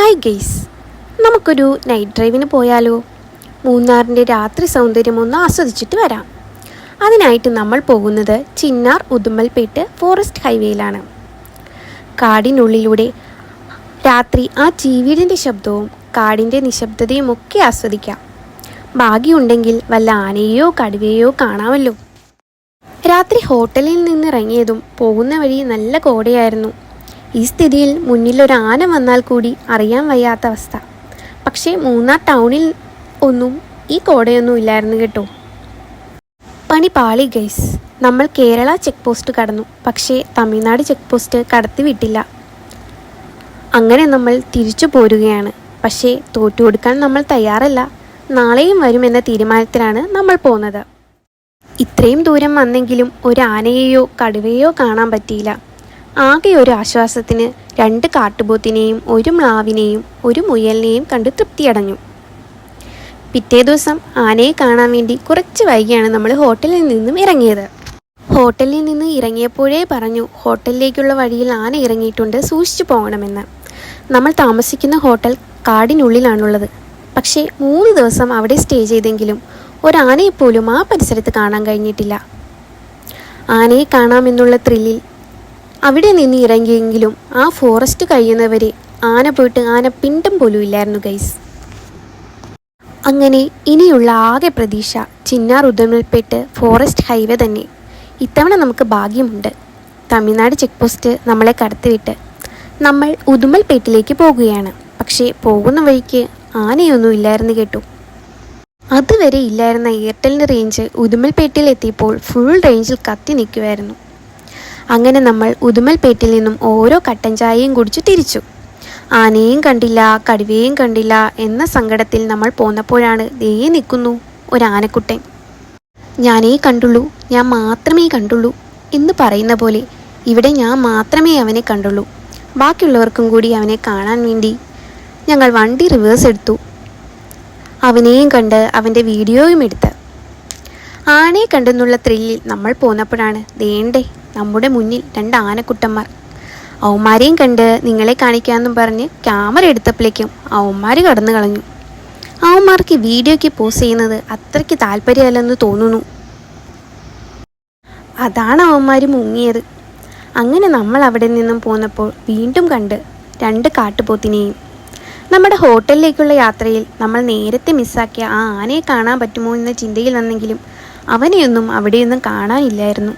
Hi guys, നമുക്കൊരു night ഡ്രൈവിന് പോയാലോ? മൂന്നാറിൻ്റെ രാത്രി സൗന്ദര്യം ഒന്ന് ആസ്വദിച്ചിട്ട് വരാം. അതിനായിട്ട് നമ്മൾ പോകുന്നത് ചിന്നാർ ഉദുമൽപേട്ട് ഫോറസ്റ്റ് ഹൈവേയിലാണ്. കാടിനുള്ളിലൂടെ രാത്രി ആ ചീവീടിൻ്റെ ശബ്ദവും കാടിൻ്റെ നിശബ്ദതയും ഒക്കെ ആസ്വദിക്കാം. ഭാഗ്യമുണ്ടെങ്കിൽ വല്ല ആനയെയോ കടുവയെയോ കാണാമല്ലോ. രാത്രി ഹോട്ടലിൽ നിന്നിറങ്ങിയതും പോകുന്ന വഴി നല്ല കോടയായിരുന്നു. ഈ സ്ഥിതിയിൽ മുന്നിലൊരു ആന വന്നാൽ കൂടി അറിയാൻ വയ്യാത്ത അവസ്ഥ. പക്ഷേ മൂന്നാർ ടൗണിൽ ഒന്നും ഈ കോടയൊന്നും ഇല്ലായിരുന്നു കേട്ടോ. പണി പാളി ഗൈസ്. നമ്മൾ കേരള ചെക്ക് പോസ്റ്റ് കടന്നു, പക്ഷേ തമിഴ്നാട് ചെക്ക് പോസ്റ്റ് കടത്തി വിട്ടില്ല. അങ്ങനെ നമ്മൾ തിരിച്ചു പോരുകയാണ്. പക്ഷേ തോറ്റു കൊടുക്കാൻ നമ്മൾ തയ്യാറല്ല. നാളെയും വരുമെന്ന തീരുമാനത്തിലാണ് നമ്മൾ പോകുന്നത്. ഇത്രയും ദൂരം വന്നെങ്കിലും ഒരു ആനയെയോ കടുവയോ കാണാൻ പറ്റിയില്ല. ആകെ ഒരു ആശ്വാസത്തിന് 2 കാട്ടുപോത്തിനെയും 1 മ്ലാവിനെയും 1 മുയലിനെയും കണ്ട് തൃപ്തിയടഞ്ഞു. പിറ്റേ ദിവസം ആനയെ കാണാൻ വേണ്ടി കുറച്ച് വൈകിയാണ് നമ്മൾ ഹോട്ടലിൽ നിന്നും ഇറങ്ങിയത്. ഹോട്ടലിൽ നിന്ന് ഇറങ്ങിയപ്പോഴേ പറഞ്ഞു, ഹോട്ടലിലേക്കുള്ള വഴിയിൽ ആന ഇറങ്ങിയിട്ടുണ്ട്, സൂക്ഷിച്ചു പോകണമെന്ന്. നമ്മൾ താമസിക്കുന്ന ഹോട്ടൽ കാടിനുള്ളിലാണുള്ളത്. പക്ഷേ 3 ദിവസം അവിടെ സ്റ്റേ ചെയ്തെങ്കിലും ഒരാനയെപ്പോലും ആ പരിസരത്ത് കാണാൻ കഴിഞ്ഞിട്ടില്ല. ആനയെ കാണാമെന്നുള്ള ത്രില്ലിൽ അവിടെ നിന്ന് ഇറങ്ങിയെങ്കിലും ആ ഫോറസ്റ്റ് കഴിയുന്നവരെ ആന പോയിട്ട് ആന പിണ്ടം പോലും ഇല്ലായിരുന്നു ഗൈസ്. അങ്ങനെ ഇനിയുള്ള ആകെ പ്രതീക്ഷ ചിന്നാർ ഉദുമൽപേട്ട് ഫോറസ്റ്റ് ഹൈവേ തന്നെ. ഇത്തവണ നമുക്ക് ഭാഗ്യമുണ്ട്. തമിഴ്നാട് ചെക്ക് പോസ്റ്റ് നമ്മളെ കടത്തിവിട്ട് നമ്മൾ ഉദുമൽപേട്ടിലേക്ക് പോകുകയാണ്. പക്ഷേ പോകുന്ന വഴിക്ക് ആനയൊന്നും ഇല്ലായിരുന്നു കേട്ടു. അതുവരെ ഇല്ലായിരുന്ന എയർടെലിൻ്റെ റേഞ്ച് ഉദുമൽപേട്ടിൽ എത്തിയപ്പോൾ ഫുൾ റേഞ്ചിൽ കത്തി നിൽക്കുമായിരുന്നു. അങ്ങനെ നമ്മൾ ഉദുമൽപേട്ടിൽ നിന്നും ഓരോ കട്ടൻ ചായയും കുടിച്ചു തിരിച്ചു. ആനയും കണ്ടില്ല, കടുവയും കണ്ടില്ല എന്ന സങ്കടത്തിൽ നമ്മൾ പോന്നപ്പോഴാണ് ദേ നിൽക്കുന്നു ഒരു ആനക്കുട്ടൻ. ഞാനേ കണ്ടുള്ളൂ, ഞാൻ മാത്രമേ കണ്ടുള്ളൂ എന്ന് പറയുന്ന പോലെ ഇവിടെ ഞാൻ മാത്രമേ അവനെ കണ്ടുള്ളൂ. ബാക്കിയുള്ളവർക്കും കൂടി അവനെ കാണാൻ വേണ്ടി ഞങ്ങൾ വണ്ടി റിവേഴ്സ് എടുത്തു. അവനെയും കണ്ട് അവൻ്റെ വീഡിയോയും എടുത്ത് ആനയെ കണ്ടെന്നുള്ള ത്രില്ലിൽ നമ്മൾ പോന്നപ്പോഴാണ് ദേണ്ടേ നമ്മുടെ മുന്നിൽ 2 ആനക്കുട്ടന്മാർ. അവന്മാരെയും കണ്ട് നിങ്ങളെ കാണിക്കാമെന്നും പറഞ്ഞ് ക്യാമറ എടുത്തപ്പോഴേക്കും അവന്മാർ കടന്നു കളഞ്ഞു. അവന്മാർക്ക് വീഡിയോയ്ക്ക് പോസ്റ്റ് ചെയ്യുന്നത് അത്രയ്ക്ക് താല്പര്യമല്ലെന്ന് തോന്നുന്നു. അതാണ് അവന്മാർ മുങ്ങിയത്. അങ്ങനെ നമ്മൾ അവിടെ നിന്നും പോന്നപ്പോൾ വീണ്ടും കണ്ട് 2 കാട്ടുപോത്തിനെയും. നമ്മുടെ ഹോട്ടലിലേക്കുള്ള യാത്രയിൽ നമ്മൾ നേരത്തെ മിസ്സാക്കിയ ആ ആനയെ കാണാൻ പറ്റുമോ എന്ന ചിന്തയിൽ വന്നെങ്കിലും അവനെയൊന്നും അവിടെയൊന്നും കാണാനില്ലായിരുന്നു.